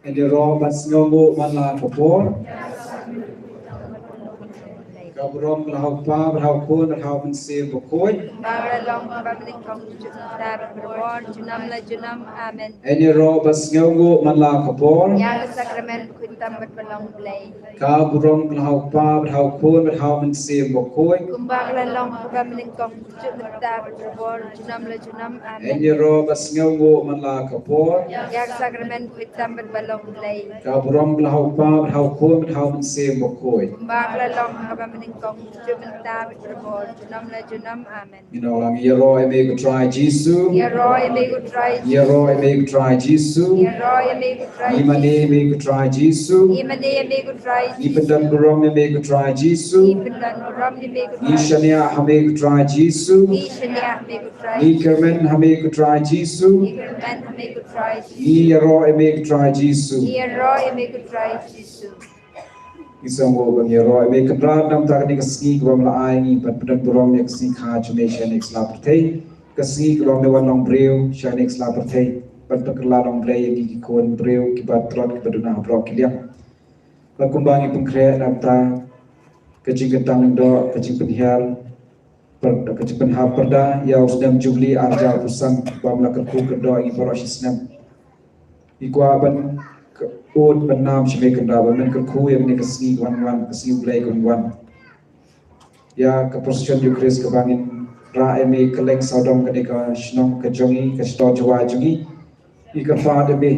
Edero basngomu mana popor kabrom lahau pa lahau kun lahau mensir bokoi Amen. Edero basngomu mana popor Yang sakramen kuntam berbalong belai. kabrom lahau pa lahau kun lahau mensir bokoi Kumbang lalong pagamiling kong jumta berbor junam. Amen. Edero basngomu mana popor Yang sakramen kuntam berbalong belai. kabrom lahau pa lahau kun lahau mensir bokoi Kumbang lalong pagamiling kong jumta berbor junam. Amen. Inolang yero eme try Jesu Ya roy amigo try. yero eme try Jesu Ya roy amigo try. imane eme try Jesu Imane amigo try. Ipendan berom eme try Jesu Ipendan ram amigo try. Ishania hame try Jesu Ishania amigo try. Ikermen hame try Jesu Ikerman amigo try. Yero eme try Jesu Ya roy amigo try Jesus. Isongo bang yero eme kadra dam tak ni kasni bam la ai ni pendan berom nek si kha chumesha nek sla pertei kasni bam ne wanong breu sha nek sla pertei pendak la dong breu ki kon breu ki batrot ki baduna bro ki liang kumbangi pengkre dam ta kecing ketang do kecing penhial kecing penhar perda ya usdam jubli arja pusang bam la kerku kedo ingi porosisnam ikwa ban ud benam shme kenda ban kerku yang ni kesni wan kesni blai wan ya ke posisyon yukris kebangin ra eme keleng saudom kedeka shnong kejongi ke sto jawa jongi ikar fa de be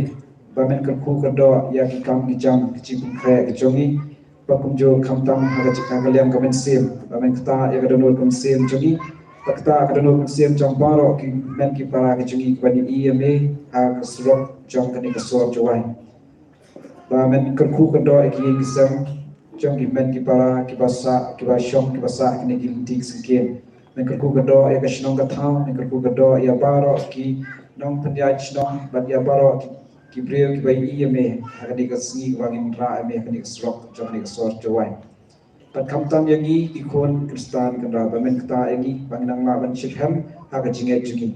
bamen kerku kedo ya ki kam ki jam kecing pengkre kejongi pakumjo kamtam haga cika kaliam kamen sim bamen kata ya kadonol kam sim jongi pakta kadonol kam sim jong paro ki men ki para ki jongi bani eme ha kasrok jong kani kasor jawai bamen kerku kedo ki kisam jong ki men ki para ki basa ki basyong ki basa kini ki tik singkin men kerku kedo ya kasnong kathau men kerku kedo ya baro ki nong penjaj nong bat ya baro ki breu ki bai eme hakani kasni wangin ra eme hakani kasrok jong ni kasor jawai pat kamtam yangi ikon kristan kendra bamen kata yangi banginang ma ban shikham haga jinget jungi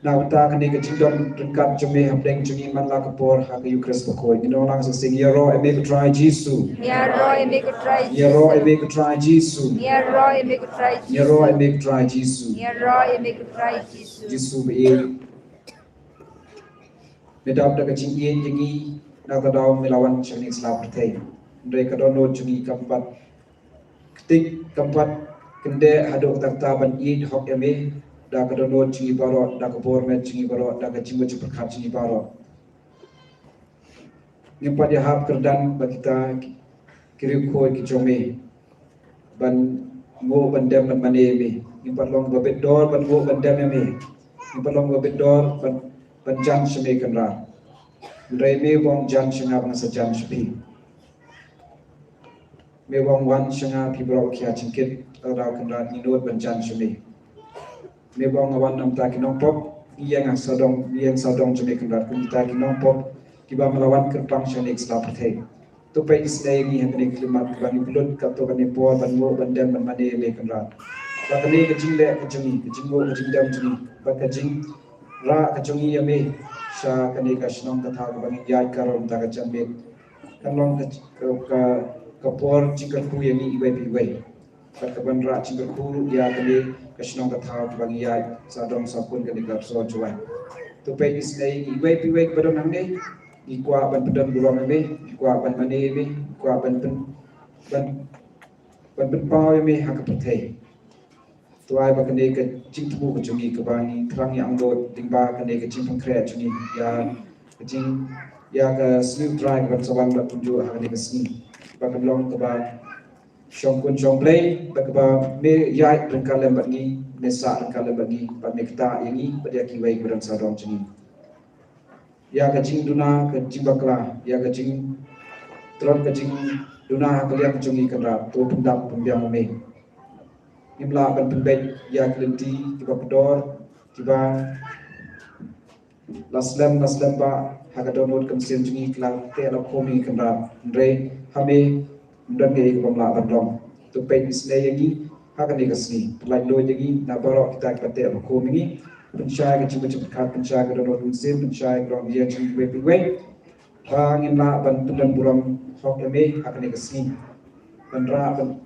na uta kani ka jingdom dekat jome habdeng jungi man la kapor haga yukris bakoi inolang sa sing yero eme try Jesu Ya roy amigo try. yero eme try Jesu Ya roy amigo try. yero eme try Jesu Ya roy amigo try Jesus. Jesu be medap da kacing yen yangi Nakadaw milawan siya ni Isla Pertay. Ndray kadono chungi kampat ketik kampat kende hadok taktaban id hok eme da kadono chungi baro da kabor me chungi baro da kacimbo ceperkat chungi baro. Ngimpat ya hap kerdan bakita kiri koi kicome ban ngo bandem ban maneme ngimpat long babet dor ban ngo bandem eme ngimpat long babet dor ban jan sheme kanra. Ndray me wong jan shenga bang sa jan shpi. Me wong wan shenga pibro kia chingkit raw kanra ninot ban jan sheme. Me wong wan nam ta kinong pop yang sadong sheme kanra kun ta kinong pop kiba melawan kerpang shene Isla Pertay. Tupai isnai ni hene klimat bani bulut kato bani po ban mo bandam ban mane me kanra. Bakane kajing le kajingi kajingo kajing dam jini bakajing ra kajungi yame sha kane ka shnong ka tha bani yai karom ta ka jambe kanlong ka kapor jingkar ku yani ibai bibai bakaban ra jingkar ku ya kane ka shnong ka tha bani yai sadong sapun kane ka so juai. Tupai isnai ibai bibai badon nangne ikwa ban pedan buram me ikwa ban mane me ikwa ban pau me hak Pertay tuai ba kane ka jingtu ko chungi ka bani krang yang do dingba kane ka jingpang kre chungi ya jing ya ka sleep drive ban sawan ba tunju ha kane ka sni ba ka long ka ba shong kun shong play ba ka ba me ya ban ka lem ba ni me sa ka lem ba ni ba me kta yangi ba dia ki wai buran sa dong chungi ya kajing duna kajing bakla ya kajing tron kajing duna kalian kajungi kandra to pendap pembiang me imla ban pembet ya kelenti tiba pedor tiba laslam ba hagadonot kamsen jungi klang te ala komi kandra ndre hame ndane ko mla bandong to pe isne yangi hakane kasni lai lo yangi na baro kita kate ala komi pensyai ke cuma cepat pensyai ke dalam musim pensyai ke orang dia cuma beberapa bang inla ban pendan buram hok eme akan ekasni bandra ban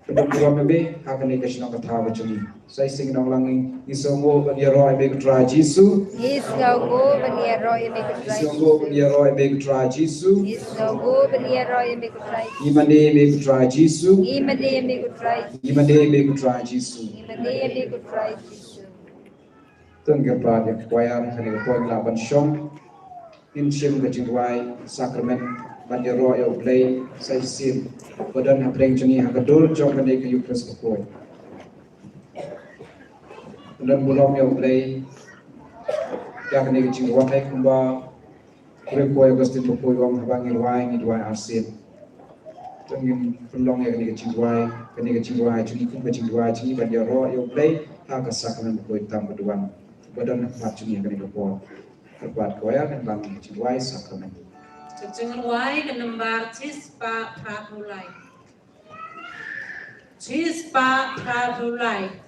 pendan buram eme akan ekasni nak tahu macam ni saya sing nang langi isongo ban ya roy be tra jisu Isongo ban ya roy be tra isongo ban ya roy be tra jisu Isongo ban ya roy be tra imane be tra jisu Imane be tra imane be tra jisu Imane be tra Tuan kerpa dia kuayar hari kuay laban syom insim kejingwai sakramen banyak roh yang play saya sim badan hapreng jengi hakadul jom kene ke yukres kuay dan bulong yang play ya kene kejingwai kumba kuay kuay agustin kuay wang habang irwai ngidwai arsin tengin bulong yang kene kejingwai jengi kumba kejingwai jengi banyak roh yang play hak sakramen kuay tam berduan badan macam yang kena berbuat terbuat kaya dan dalam jiwai sakramen. Cengengwai kenembar cispa pradulai. Cispa pradulai.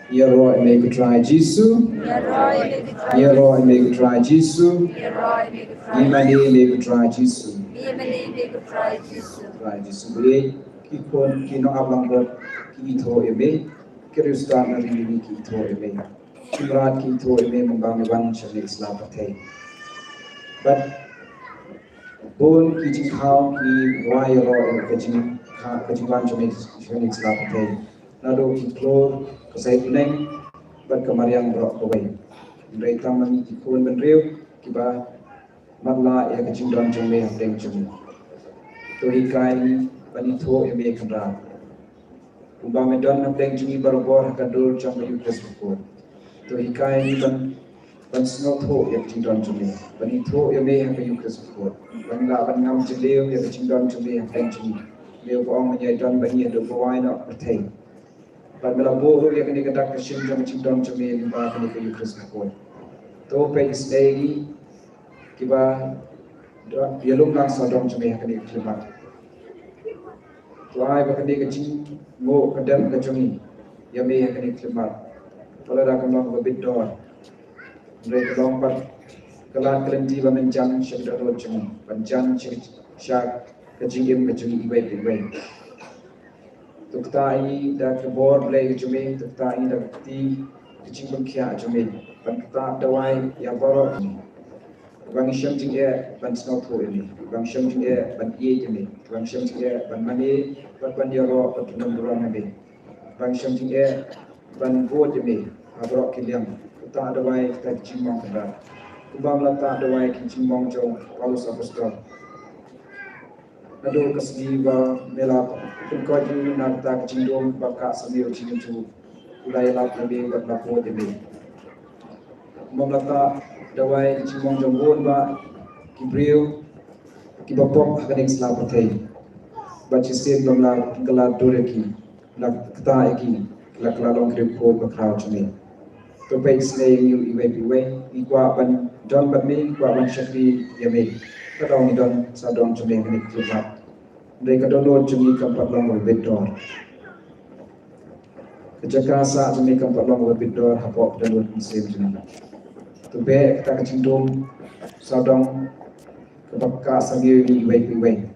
Yero make try Jisu. Yero make try Jisu. Imani make try Jisu. Try Jisu. Boleh kikon kino ablang bot kito eme. Kirustan na rini kito eme. Kimrat kito eme mambang wan shalik slapate. But bon kijing how ki wayro kajing wan shalik slapate. Nado kiklor kasai puneng bat kamariang brok kawai. Mereka mami kikun benriu kiba matla ya kajing don jome hapdeng jome. To hikai panito eme kamra. Umba me don hapdeng jome barobor kadul jome yukres bukor. To hikai ban snot ho ya kajing don jome. Panito eme hapdeng yukres bukor. Ban la ban ngam jeleu ya kajing don jome hapdeng jome. Leu boong menyai don bani do bawai na pertai. But melabo ya kini kedak kesim jom cindom cemil limba kini ke Yukris bukor. To page lagi kiba yelum lang sodom cemil kini klimat. To ai bakani kecing ngo kadam kecungi yami kini klimat. Kalau dah kemang babit dor. Mereka lompat kelat kelenti bamenjan syakda dor cemil. Banjan syak kecing kecungi ibai. Tuktai dah kebor play cumi, tuktai dah bukti kecing bengkia cumi. Ban kita dawai yang baru ini. Bang Syam jingga ban snow tu ini. Bang Syam jingga ban ie ini. Bang Syam jingga ban mani ban diaro ban penumburan ini. Bang Syam jingga ban buat ini. Abrok kiliang. Kita dawai kita kecing mong kendar. Kubang letak dawai kecing mong jauh Paulus Apostol. Nado kasbi ba melap kau julu nak tak cindom bakak sambil cincu ulai lap lebih berlaku demi. Memlata dawai cimong jambon ba kibriu kibapok akan selapatai. Baca sen bangla kelar doreki nak kata eki nak lalong krip ko bakrau cumi. Topai slay you iwe ikwa ban don ban me ikwa ban syakri yame. Kadang ni don sadong cumi ni klimat. Mereka download cumi kampat long berbedor. Kejakasa cumi kampat long berbedor hapok download mesin cumi. Tube kita kecindung sadong kebaka sambil iwe.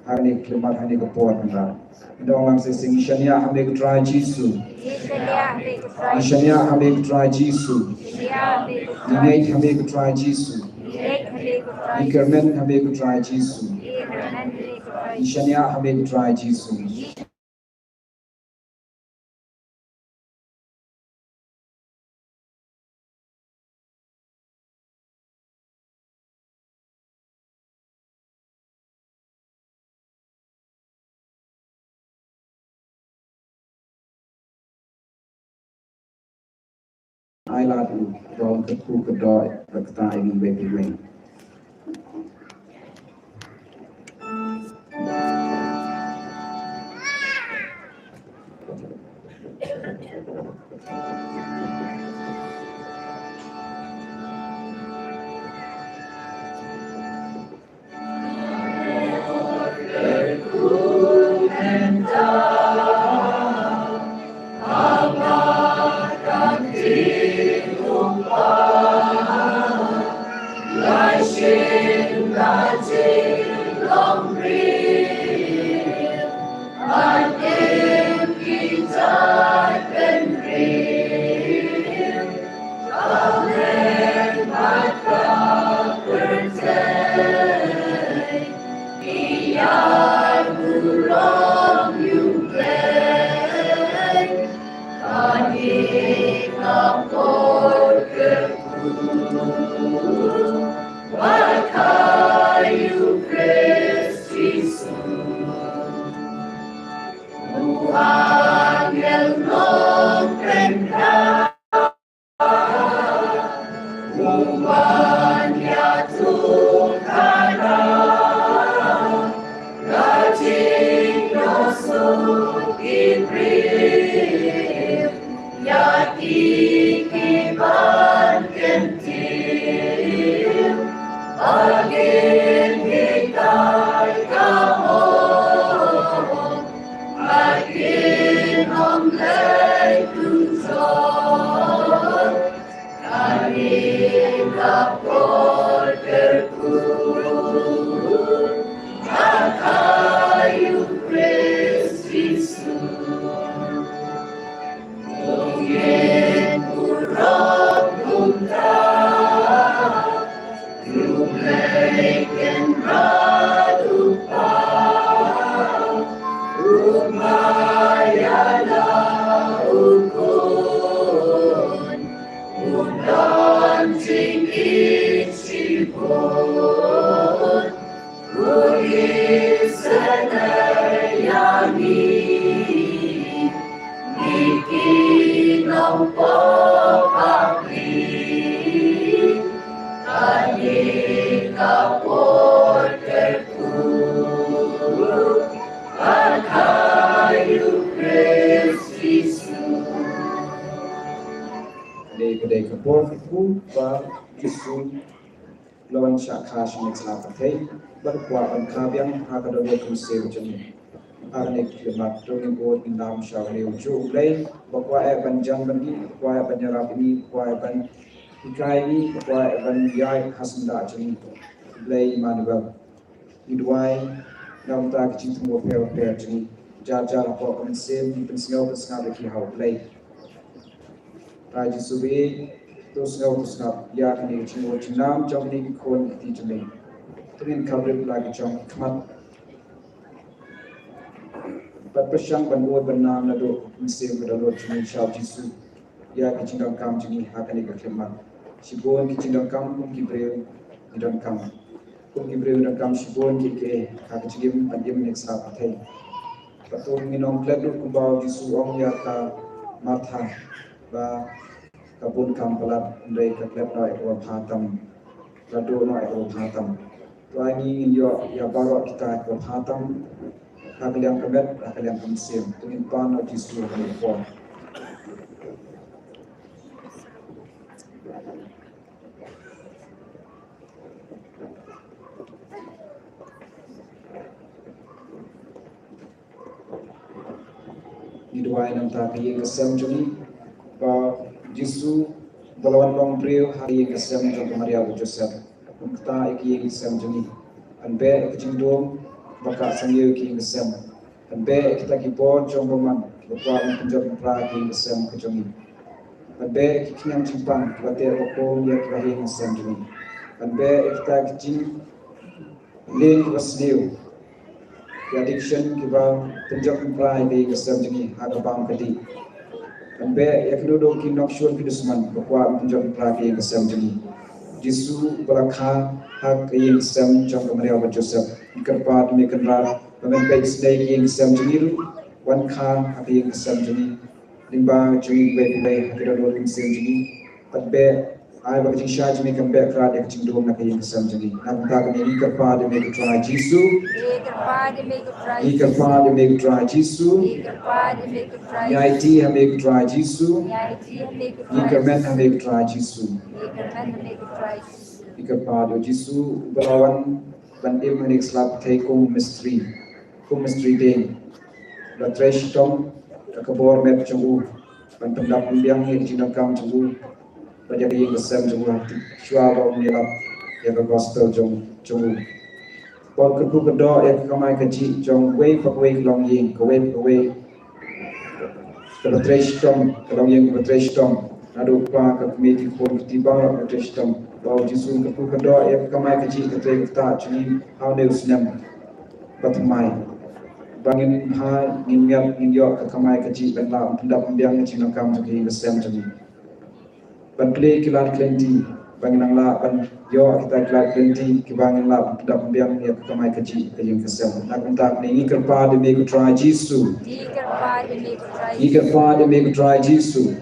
Hari ni klimat hari ni kepuat benar. Dong lang sing Ishania hamik try Jisu. Ishania hamik try Jisu. Ninate hamik try Jisu. Ikermen hamik try Jisu. Ishania hamik try Jisu. ladu dong keku kedoi berkata ini baby. Kedai kapor ku ba Yesu lawan syakash next lapatai berkuat kabiang agak ada kumsel jenis arne kemat dongeng buat indam syawali ujuk play bakwa panjang bagi bakwa penyerap ini bakwa pan ikai ini bakwa pan yai hasenda jenis play manubab idwai nam tak cinta mo per jenis jar apa kumsel di pensiun pesngap lagi hau play Raja Subi terus ngap ya kini cuma jenam jom ni kon di jemai dengan kabel lagi jom kemat berpersang banduan bernam nado mesin berdalur jemai syab Jisu ya kicindam kam jeni akan kemat sibon kicindam kam kum kibreu idam kam kum kibreu idam kam sibon kike akan jigim panjim neksa patai patung minum kledu kumbau Jisu ong ya ka martha ba kabun kampalat dari keklep na ekor hatam lado na ekor hatam to ani yo ya baro kita ekor hatam kalian kemet kalian kemsim tungin pan di seluruh Nepal di dua enam taki kesem juni ba Jisu balawan long breu hari yang kesem jom Maria Joseph kita iki kesem jeni anbe kejindom baka sangyo ki kesem anbe kita ki bon jom roman bakwa penjab pra ki kesem kejongi anbe kinyam cimpang bate okom ya krahi kesem jeni anbe kita kejin link wasliu addiction kiba penjab pra ki kesem jeni agabam kadi Ambe yaknudo ki nokshon ki dusman bakwa penjom pragi kesem jeni Jisu berakha hak yang kesem jom Maria Joseph kerpat mekenra pamen baik snake yang kesem jeni wan kha hak yang kesem jeni limba jeni baik baik hakira do kesem jeni be ai ba jing sha jimi kan be kra de jing dom na ke yin sam jini nak ta ni ka pa de me tra jisu ni ka pa de me tra jisu nyai ti ha me tra jisu ni ka men ha me tra jisu ni ka pa de jisu balawan ban im hanik slap thai kum mystery ding la tresh tom ka bor me chungu ban pendap biang ni jina kam chungu Raja yang kesem jumlah shua bom ni lap ya gospel jong pon kepu kedo ya kamai kaji jong wei pak wei long ying ko wei kebetres tom long ying kebetres tom adu pa ka komiti pon tiba kebetres tom bau jisu kepu kedo ya kamai kaji ketre ta chini how ne usnam patmai bangin ha ngin yo ka kamai kaji ben la pendap biang china kam jong kesem jong ban play kilat klenti bangin la ban yo kita kilat klenti ki bangin la dak biang ya kamai kaji kajing kesem nak mentak ni kerpa de me try jisu kerpa de me try jisu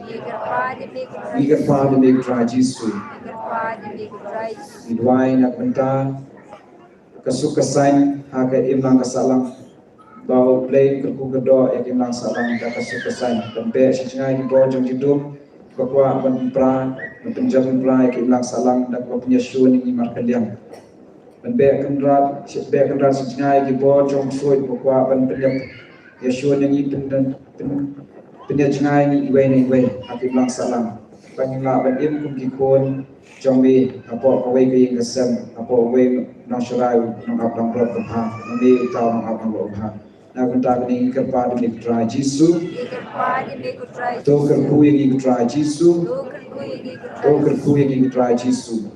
kerpa de me try jisu idwai nak mentak kasukasan ha ka imlang kasalam bau play kerku kedo ya imlang salam ka kasukasan dan be sejai di bojong jidum bakwa ban pra penjam pra ke ilang salang dan punya syun ni markaliang ban be kan rat sengai di bojong suit bakwa ban penyap ya syun ni penyap jengai ni iwe ak ilang salang ban la ban im kum ki kon jombe apo away ke yang kesem apo away nasional nang abang rot ha ni tahu nang abang rot ha nak mentak ni kerpa de try jisu to kerku yang try jisu to kerku yang try jisu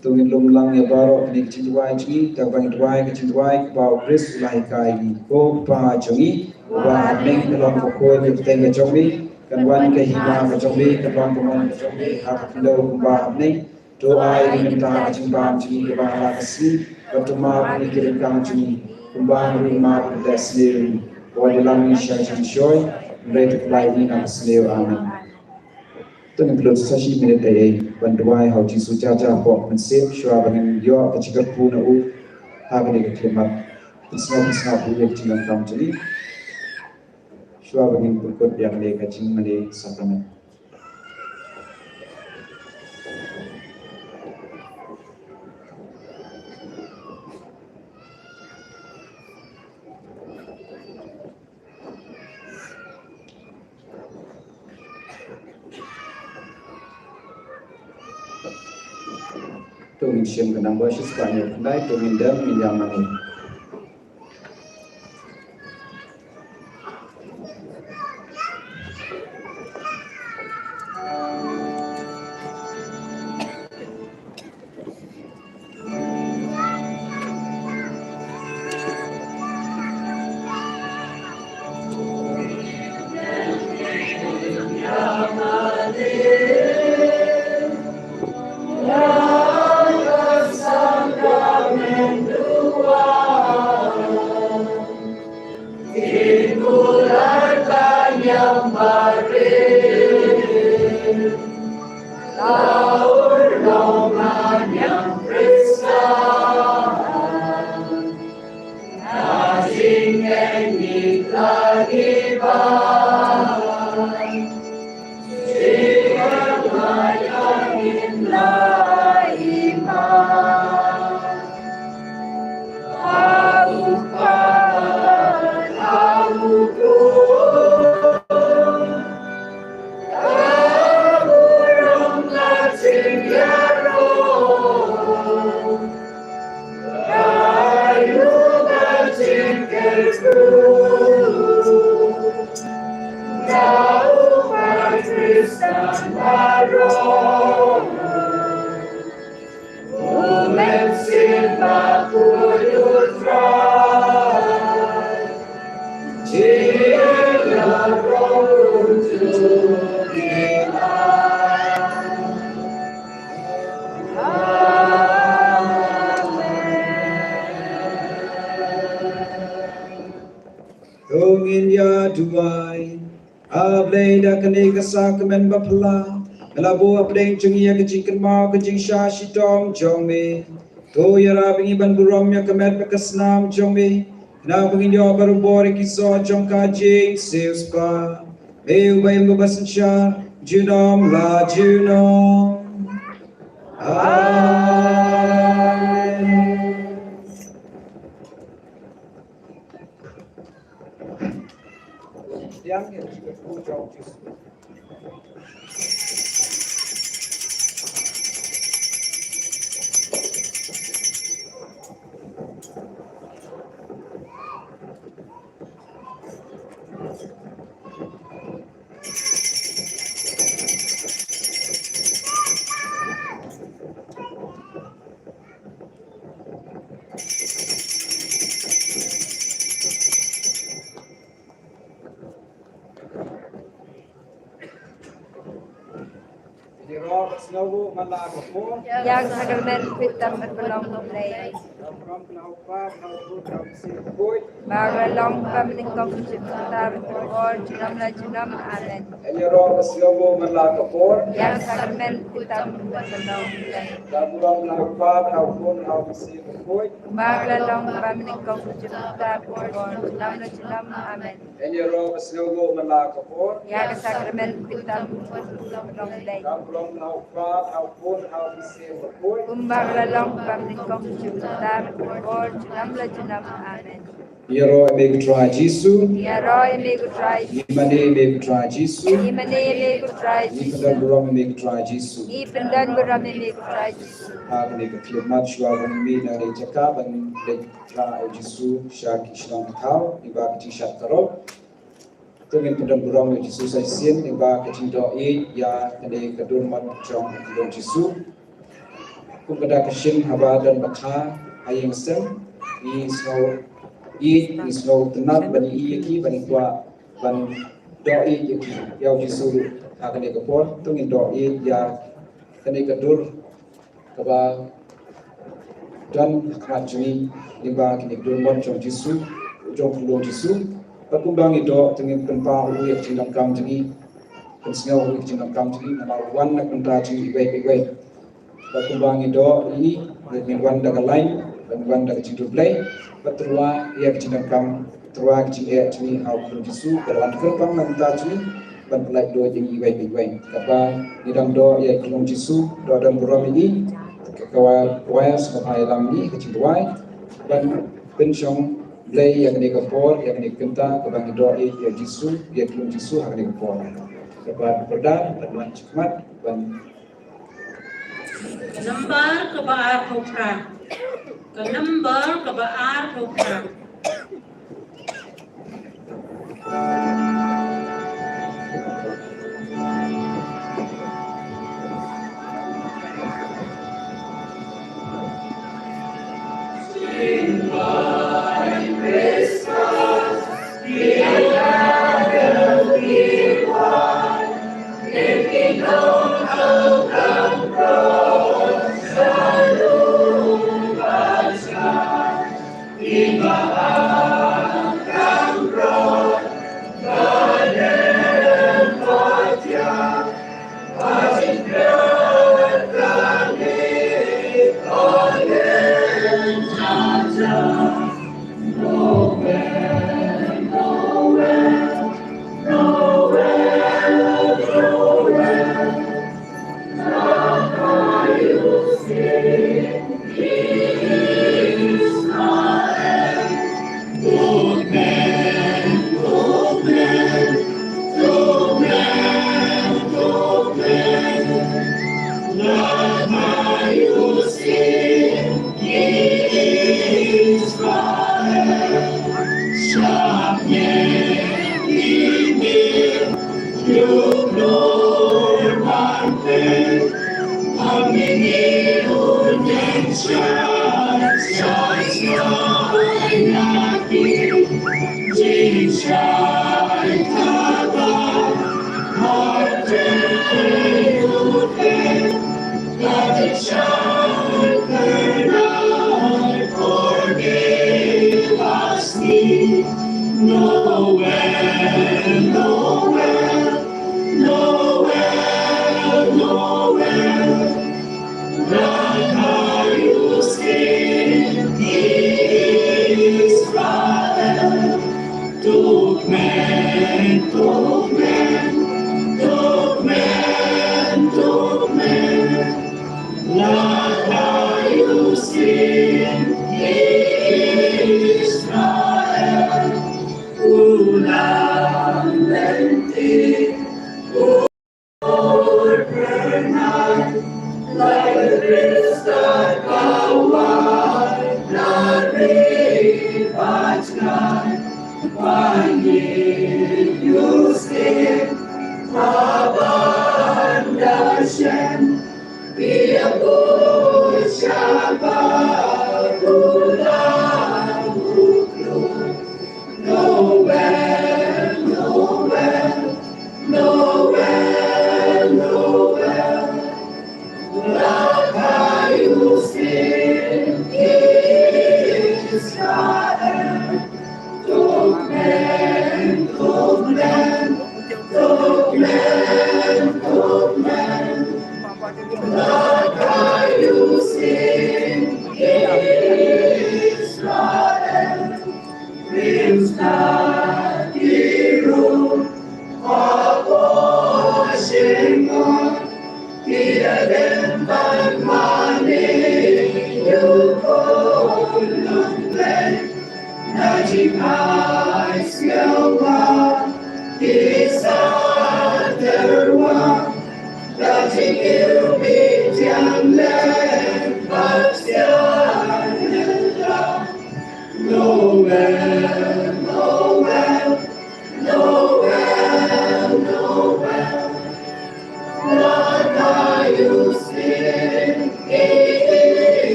to ngin lum lang ya baro ni cintuai ni ta bang tuai ke cintuai bau kris lai kai ni ko pa jongi wa ning dalam ko ni tengah jongi kan wan ke hiba ke jongi kan wan ke mon jongi ha kilo ba ni to ai ni ta cimbam ji ba la kasi batuma ni kirim kang ji kumbang rumah desir wajilang syaitan shoy mereka lain nak selew amin tengah belum sesi minit ayai bantuai hau jisu jaja pok mensip syua bangin yo kecikar puna u haga ni kemat isna punya kecilan kam jadi syua bangin berkut yang ni kecing mani sakramen Tungin siam kenang bahasa Spanyol kendai tungin dan minjamani. Tungin ya duai ablay da kani kasakemen bapala Labo apdeng chungi ya kecing kenma kecing sha shitom jongme. To yara bingi ban burom ya kemet pekesnam jongme. Na bingi dia baru bori kiso jongka jing seuspa. Eu bayam bebasan sha junom la junom. Amen. Yang ya juga jauh justru. Snow malaga po. Yang sakramen pitam at belong play. From Naupa, Boy. Magalong pamiling kong sipta at reward. Junam la junam. Amen. Enyero snow malaga po. Yang sakramen pitam at belong play. From Naupa, Boy. Magalong pamiling kong sipta at reward. Junam la junam. Amen. Enyero snow malaga po. Yang sakramen pitam at belong play. From Naupa, Boy. Magalong pamiling kong sipta at reward. Junam la junam. Amen. Yero mek try Jesu. Ya roy me good try. Imane mek try Jesu. Imane me good try. Ipadan buram mek try Jesu. Ipendan beram me good try. Hag mek firmat shwa ban mi na le jaka ban le try Jesu shak islam thao iba ki shat karo. Tungin padan buram Jesu sa sin iba ki do e ya ane kadun mat chong do Jesu. Kum kada kashin haba dan bakha ayeng sem I snow tenat bani iki bani tua ban doi iki yau Jesu akane kapor tungin doi ya kane kadur kaba dan kacui liba kini dur mon chong Jesu ujong kulong Jesu pakumbang itu tungin penpa uyak cindam kam jengi pensngau uyak cindam kam jengi nama wan nak mentraji ibai pakumbang itu ini dengan wan daga lain dan wan daga cintu play patrua ia kecindam kam trua kecing cini au kulong Jesu berwan kerpang manta cini ban pelai do jengi ibai kaba nidang do ia kulong Jesu do dan buram ini kawa wayas kapai lam ni kecing tuai ban pensiong play yang ni kapor yang ni kenta kabang do ia Jesu ia kulong Jesu yang ni kapor kaba berdan dan cikmat ban Number kebaar kopra. Ke number kebaar kopra. Nowhere,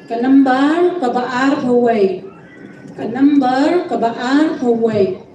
Kanambar kabaar haway. Kanambar kabaar haway.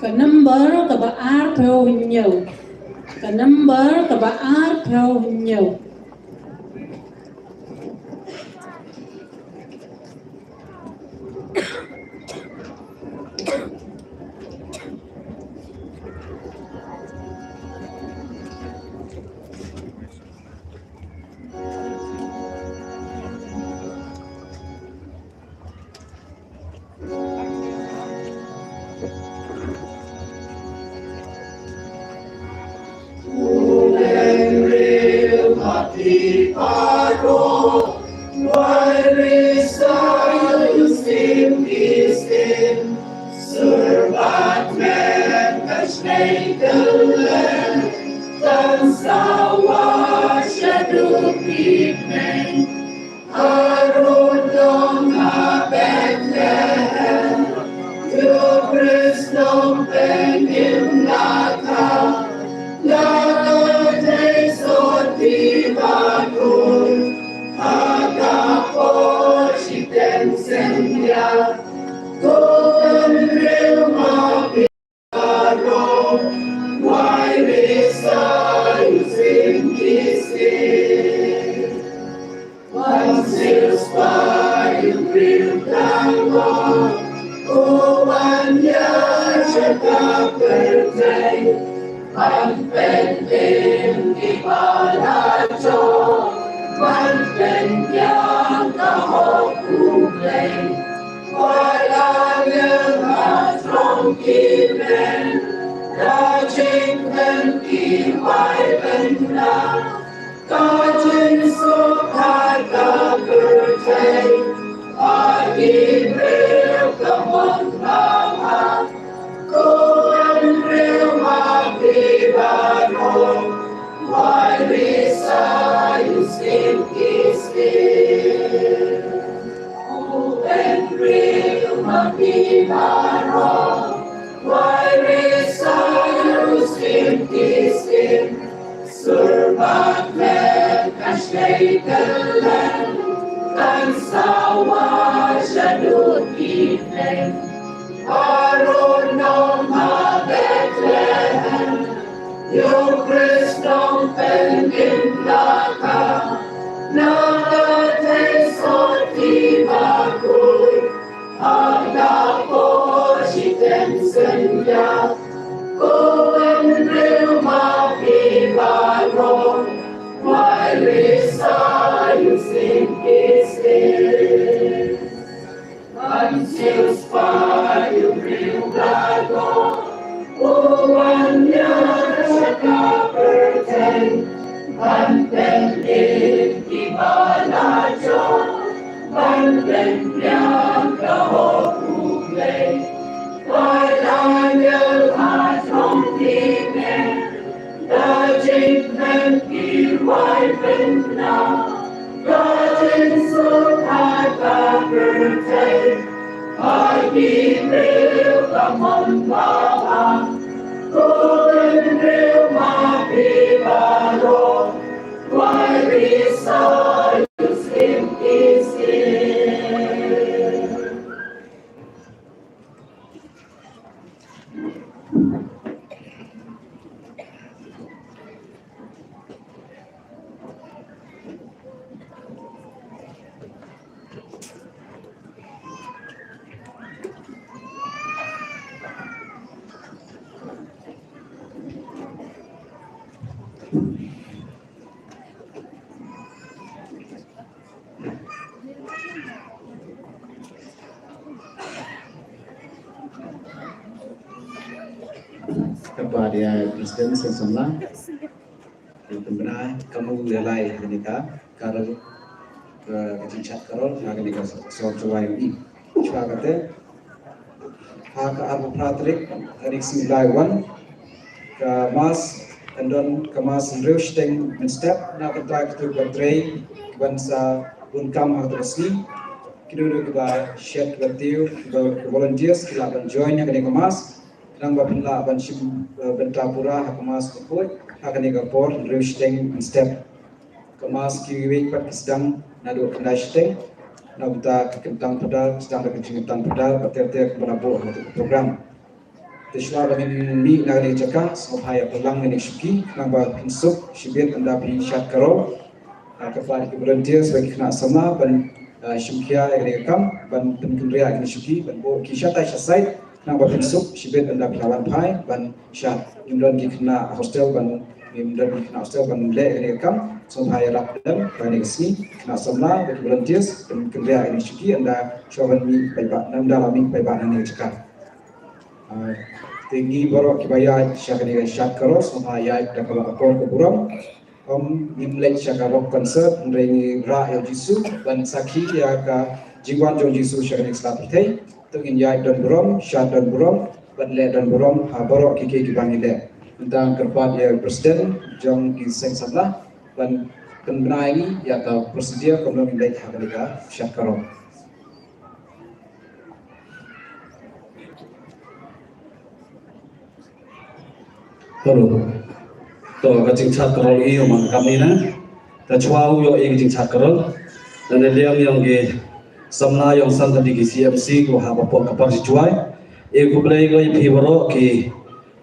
Kanambar kabaar theo hình nhiều. Kanambar kabaar theo hình nhiều. Kepada Presiden Sesona, benar kamu lelai menikah kalau kecincat kalau akan dikasih soal coba ini, coba kata hak arba pratrik hari sembilan ke mas dan ke mas Rusteng menstep nak kontrak tu bertrai bangsa unkam hak resmi kedua kita share bertiu volunteers kita akan join yang ke mas nang bapinla ban sim bentapura hakemas kuput akan digapor Rusteng menstep kemas kiwi pat sedang nadu kendashteng nabta kentang pedal sedang kentang pedal bertiap-tiap menabuh program Tishwa bangin mi nagani cakap supaya pulang ini syuki nambah pinsuk syibit anda pi syat karo kepada volunteers bagi kena sama ban syukia yang kam ban penkendria ini syuki ban bo kisah tai syasai nambah pinsuk syibit anda pi lawan pai ban syat imdan ki kena hostel ban imdan ki kena hostel ban le yang kam supaya rapdam bani kesini kena sama bagi volunteers penkendria ini syuki anda coba mi baik nam dalam mi baik ini cakap tinggi baru kibaya syakani syat karo sama ya dapat akor ke burung nimlek syaka rock concert rengi ra ya jisu ban sakhi ya ka jiwan jong jisu syaka next lap thei tungin yai don brom sha don brom ban le don brom ha borok ki bang ile tentang kerbat ya presiden jong ki seng sablah ban penbenai ya ta prosedur komno nimlek ha ka syaka rock. Hello. To ka ching chat karol i man kami na. Ta chwa yo i ching chat karol. Dan liam yang ge samna yang san tadi ki CMC ko ha pa ka par chuai. E ko play ko i phibaro ki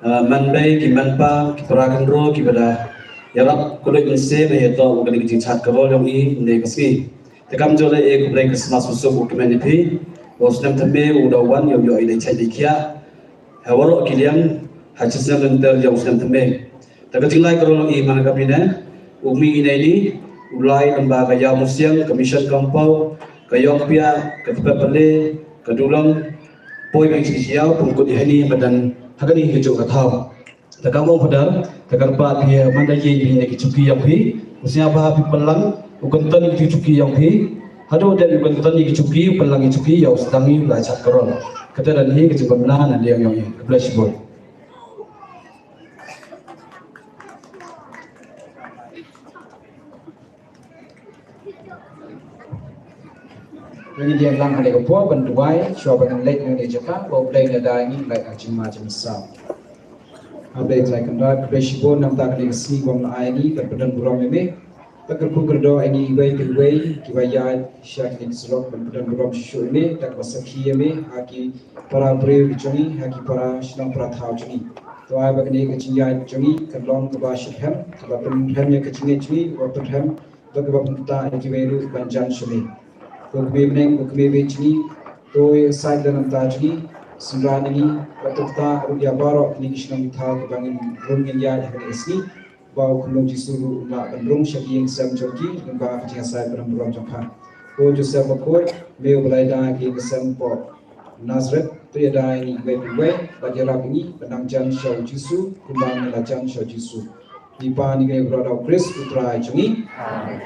manbai ki manpa ki prakan ro ki bada. Yarap ko le se me to ko ki ching chat karol yang i ne kasi. Te kam jo le e ko play Christmas so ko men phi. Was nem tame u da wan yo i le chai dikia. Ha waro ki liam hajisnya bentar jauh senteme. Tapi tinggal kalau iman kami ne, umi ini ulai lembaga yang museum, commission kampau, kayong pia, ketepa pele, kedulang, poi bengsiau, pengkut ini badan, hakan ini kecuk katau. Takamu padar, takarpat dia mandai ini kecuki yang pi, musia apa pi pelang, bukan tani kecuki yang pi, hado dan bukan tani kecuki, pelang kecuki yang sedangi belajar keron. Kata dan ini kecuk benar dia yang kebelas boy. Ini dia lang hale ko po banduai show bagan late ng Japan o play na daing like achima jimsa. Update like kanda kreshibo nam tak ning si gom aini berpedan buram meme takar ku gerdo ini way kiwaya syak ning slot berpedan buram shisho ini tak basakhi me haki para brave joni haki para shnam para thau joni to ai bagni kachia joni kalong ka bashhem ka ban hem ya kachine joni wa hem bagabam ta kiweru banjan shme Kukme bechni, toy side dan amtajni, sunrani, batukta rudia baro kini kishnam tha bangin rungin ya hakan isni, bau kulong jisuru la bandrung syaki yang sam joki, ba kacang sai beram beram jangka. Ko Joseph Bakoi, meu belai da ki kesam po Nazareth, tu ya da ini gue, bagi ini benang jan syau jisu, kumbang la jan syau jisu. Di pani ke brother Chris utrai chungi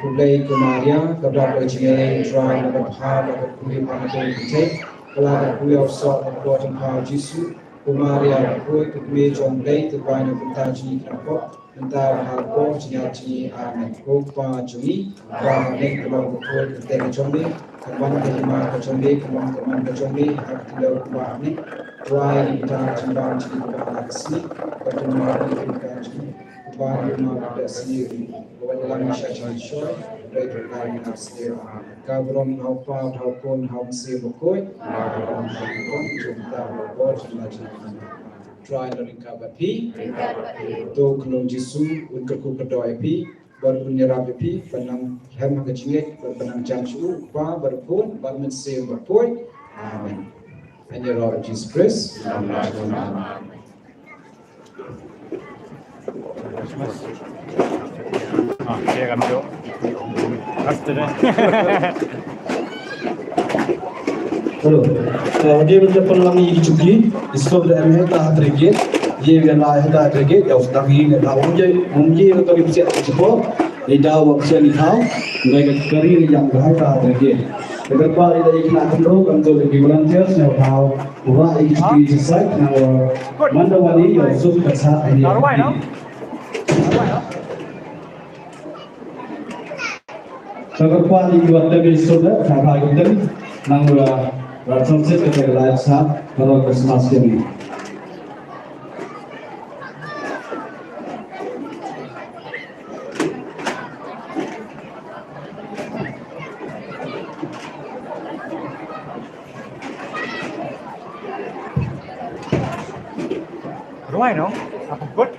kulai kumaria kabra chungi utrai na bha na kulai pana de te kala da kulai of sort of bottom power jisu kumaria koi kutme chong lei tu bai na kunta chungi krapo kunta ha ko chungi amen ko pa chungi ba ne kabra ko te chungi kaman ke ma ka chungi kaman ka chungi ha tilo ba ne try ta chamba chungi ba kasi but ma ka chungi Bari ma desni walang syaitan shoy later kali nafsir kabrom hau pa hau kon hau se bokoi kon jumta bot lajna try to recover pi do kno jisu unka ku kedoi pi bar unyara pi panang hem ngajinget panang jamsu pa berpun bar men se bokoi amen and your Lord Jesus Christ amen. Dia akan duduk. Pasti deh. Hello. Dia menjadi lagi cuci. Iskop dah mehta terige. Dia kena mehta terige. Jauh lagi kena umji itu kita bisa cuci. Ida waktu ni tahu. Mereka kari yang mehta terige. Kedepan ida ikhlas terus untuk di volunteer saya tahu. Orang ikut sesuai. Mana wali yang suka kesat ini. Kedepan dibuat dari sudah sampai kita nanggulah berasal dari lain saat kalau Christmas ini. Rumah no? Apa buat?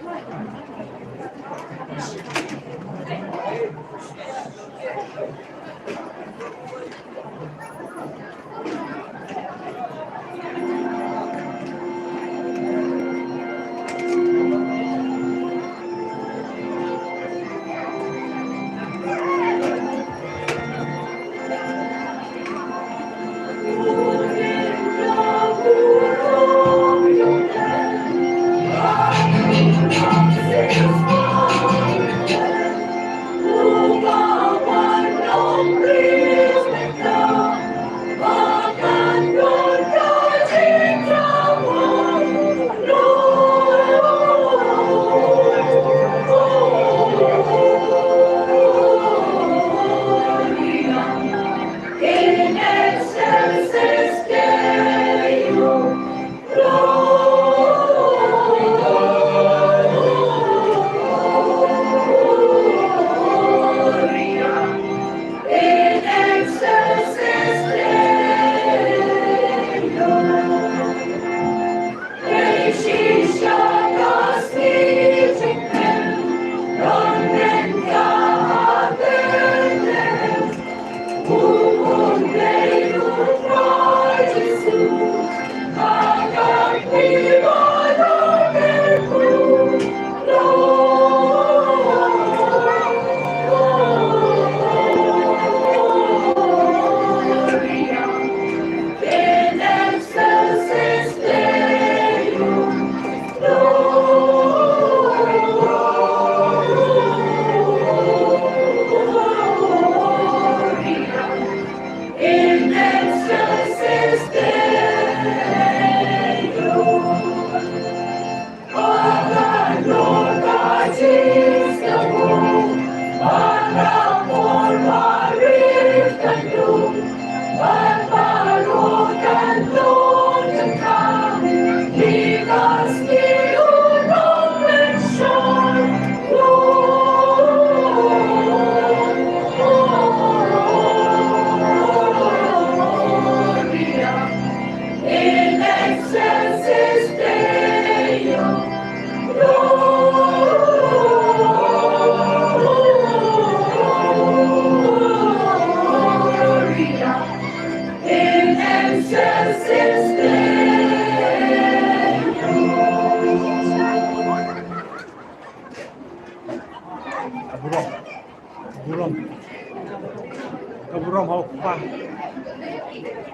Keburom hau kupang.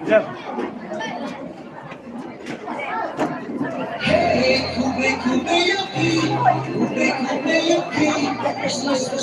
Jep. Hey, kube kube yuki, kube kube yuki, es nuestro